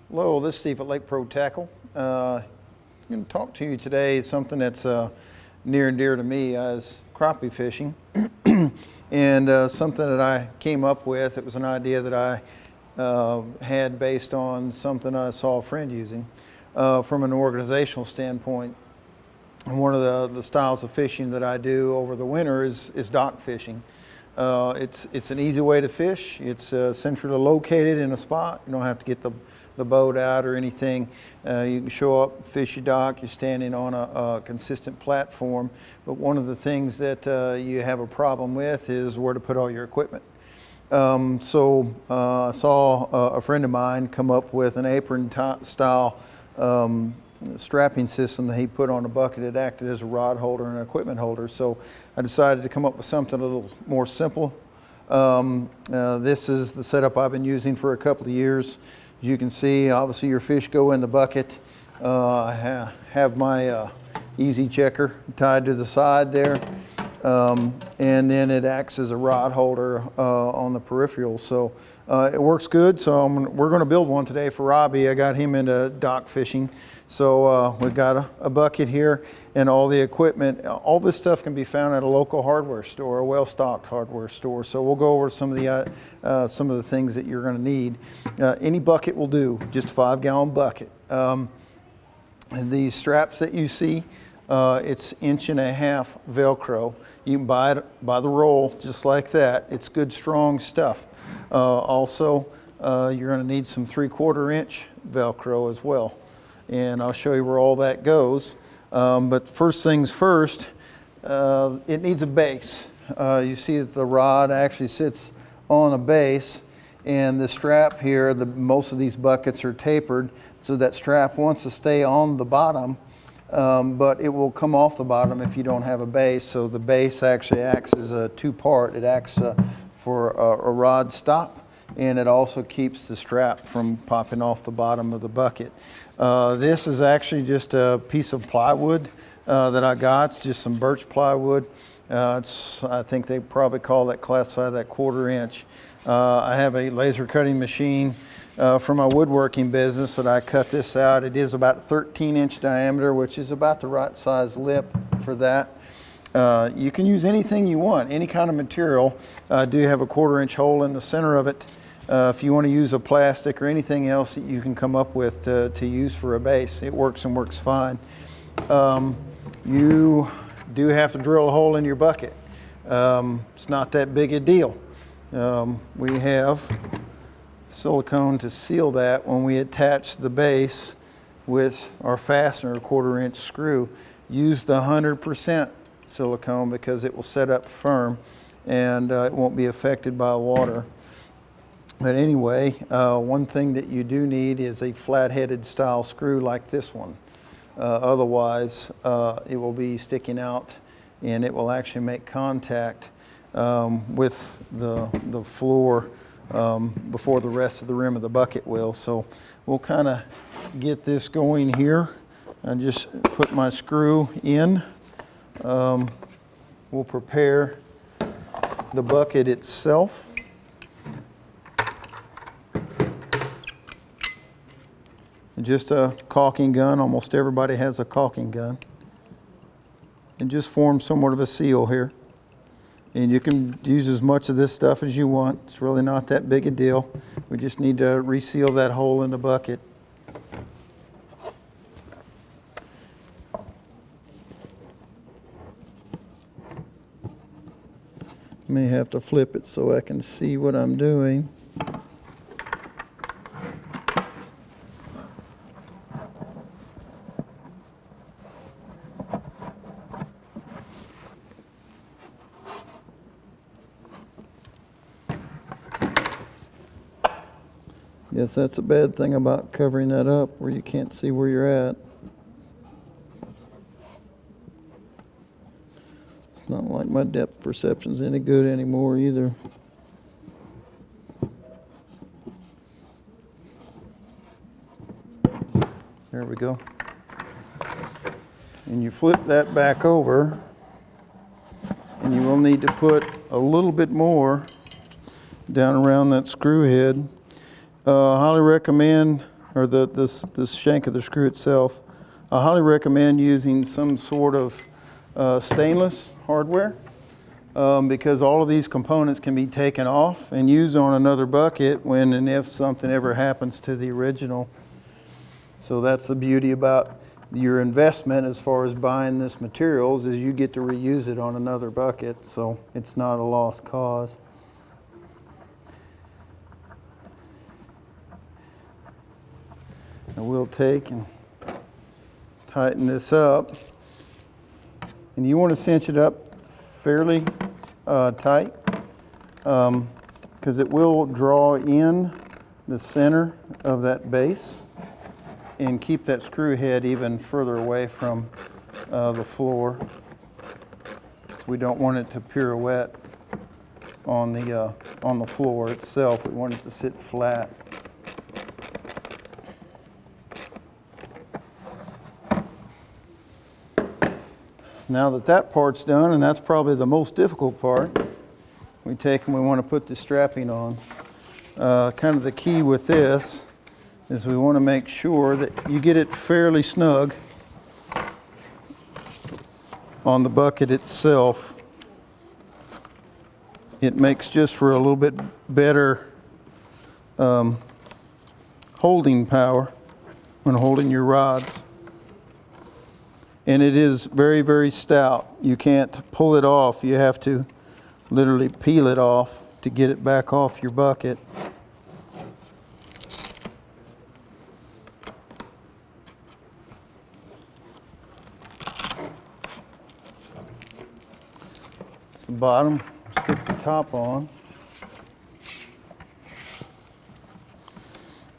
Hello, this is Steve at Lake Pro Tackle. I'm going to talk to you today something that's near and dear to me as crappie fishing, and something that I came up with. It was an idea that I had based on something I saw a friend using from an organizational standpoint. And one of the styles of fishing that I do over the winter is dock fishing. It's an easy way to fish. It's centrally located in a spot. You don't have to get the boat out or anything. You can show up, fish your dock, you're standing on a consistent platform. But one of the things that you have a problem with is where to put all your equipment. So I saw a friend of mine come up with an apron style strapping system that he put on a bucket. It acted as a rod holder and an equipment holder. So I decided to come up with something a little more simple. This is the setup I've been using for a couple of years. As you can see, obviously your fish go in the bucket. I have my easy checker tied to the side there. And then it acts as a rod holder on the peripheral. So it works good. So we're going to build one today for Robbie. I got him into dock fishing. So we've got a bucket here and all the equipment. All this stuff can be found at a local hardware store, a well-stocked hardware store. So we'll go over some of the things that you're going to need. Any bucket will do, just a 5-gallon bucket. And these straps that you see, it's 1.5 inch velcro. You can buy it by the roll, just like that. It's good, strong stuff. Also, you're going to need some 3/4 inch velcro as well. And I'll show you where all that goes. But first things first, it needs a base. You see that the rod actually sits on a base, and the strap here, most of these buckets are tapered, so that strap wants to stay on the bottom, but it will come off the bottom if you don't have a base. So the base actually acts as a two-part. It acts for a rod stop, and it also keeps the strap from popping off the bottom of the bucket. This is actually just a piece of plywood that I got. It's just some birch plywood. I think they probably classify that 1/4 inch. I have a laser cutting machine from my woodworking business that I cut this out. It is about 13-inch diameter, which is about the right size lip for that. You can use anything you want, any kind of material. I do have a 1/4 inch hole in the center of it. If you want to use a plastic or anything else that you can come up with to use for a base, it works and works fine. You do have to drill a hole in your bucket. It's not that big a deal. We have silicone to seal that when we attach the base with our fastener, a 1/4 inch screw. Use the 100% silicone because it will set up firm and it won't be affected by water. But anyway, one thing that you do need is a flat-headed style screw like this one. Otherwise, it will be sticking out and it will actually make contact with the floor before the rest of the rim of the bucket will. So we'll kind of get this going here and just put my screw in. We'll prepare the bucket itself. Just a caulking gun. Almost everybody has a caulking gun. And just form somewhat of a seal here. And you can use as much of this stuff as you want. It's really not that big a deal. We just need to reseal that hole in the bucket. May have to flip it so I can see what I'm doing. Guess that's a bad thing about covering that up where you can't see where you're at. It's not like my depth perception's any good anymore either. There we go. And you flip that back over, and you will need to put a little bit more down around that screw head. Highly recommend or this shank of the screw itself, I highly recommend using some sort of stainless hardware, because all of these components can be taken off and used on another bucket when and if something ever happens to the original. So that's the beauty about your investment as far as buying this materials, is you get to reuse it on another bucket, so it's not a lost cause. And we'll take and tighten this up, and you want to cinch it up fairly tight, because it will draw in the center of that base and keep that screw head even further away from the floor. So we don't want it to pirouette on the floor itself. We want it to sit flat. Now that that part's done, and that's probably the most difficult part, we take and we want to put the strapping on. Kind of the key with this is we want to make sure that you get it fairly snug on the bucket itself. It makes just for a little bit better holding power when holding your rods. And it is very, very stout. You can't pull it off. You have to literally peel it off to get it back off your bucket. It's the bottom. Stick the top on.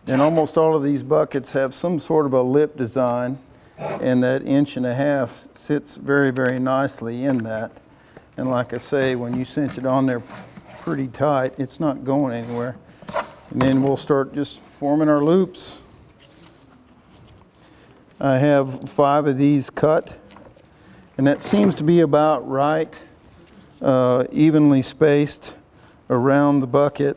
And almost all of these buckets have some sort of a lip design, and that 1.5 inches sits very, very nicely in that. And like I say, when you cinch it on there pretty tight, it's not going anywhere. And then we'll start just forming our loops. I have 5 of these cut, and that seems to be about right, evenly spaced around the bucket.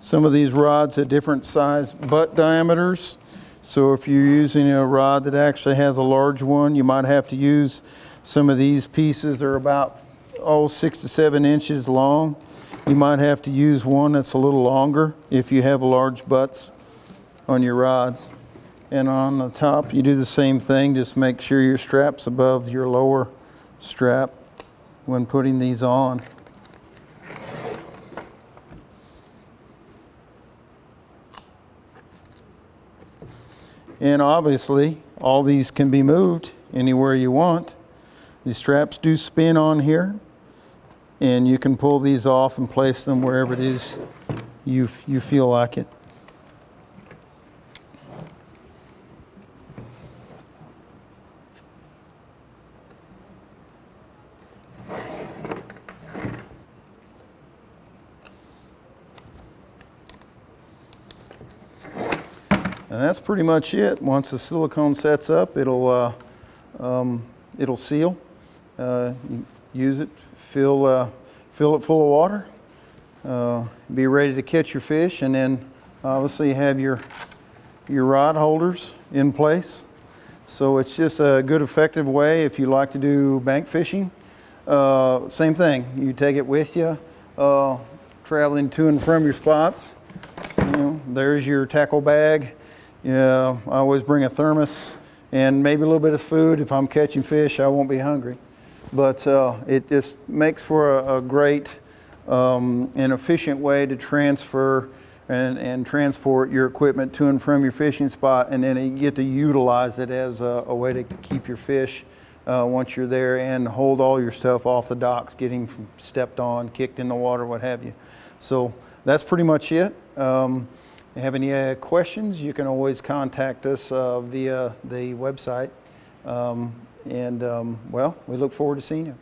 Some of these rods have different size butt diameters. So if you're using a rod that actually has a large one, you might have to use some of these pieces. They're about 6 to 7 inches long. You might have to use one that's a little longer if you have large butts on your rods. And on the top, you do the same thing. Just make sure your strap's above your lower strap when putting these on. And obviously, all these can be moved anywhere you want. These straps do spin on here, and you can pull these off and place them wherever it is you feel like it. And that's pretty much it. Once the silicone sets up, it'll seal. Use it, fill it full of water, be ready to catch your fish, and then obviously have your rod holders in place. So it's just a good, effective way if you like to do bank fishing. Same thing. You take it with you, traveling to and from your spots. There's your tackle bag. Yeah, I always bring a thermos and maybe a little bit of food. If I'm catching fish, I won't be hungry. But it just makes for a great and efficient way to transfer and transport your equipment to and from your fishing spot, and then you get to utilize it as a way to keep your fish once you're there, and hold all your stuff off the docks, getting stepped on, kicked in the water, what have you. So that's pretty much it. If you have any questions, you can always contact us via the website. Well, we look forward to seeing you.